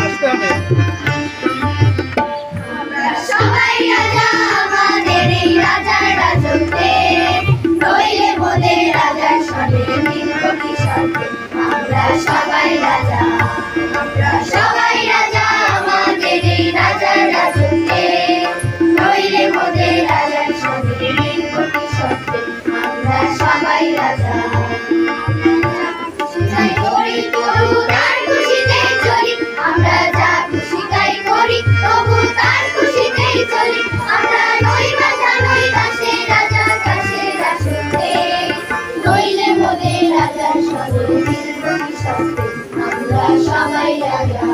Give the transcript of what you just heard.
আসতে হবে। আমরা সবাই রাজা আমাদের এই রাজার রাজত্বে, নইলে মোদের রাজার সবে মিলব কি সাথে। আমরা সবাই রাজা, আমরা সবাই রাজা আমাদের এই রাজার রাজত্বে, নইলে মোদের রাজার সবে মিলব কি সাথে। আমরা সবাই রাজা। তাই করি তবু তার খুশিতেই চলি, আমরা যা খুশি তাই করি তবু তার খুশিতেই চলি। আমরা নই বাঁধা নই দাসে, রাজা দাসে দাসত্বে, নইলে মোদের রাজার সবে মিলব কি সাথে। আমরা সবাই রাজা।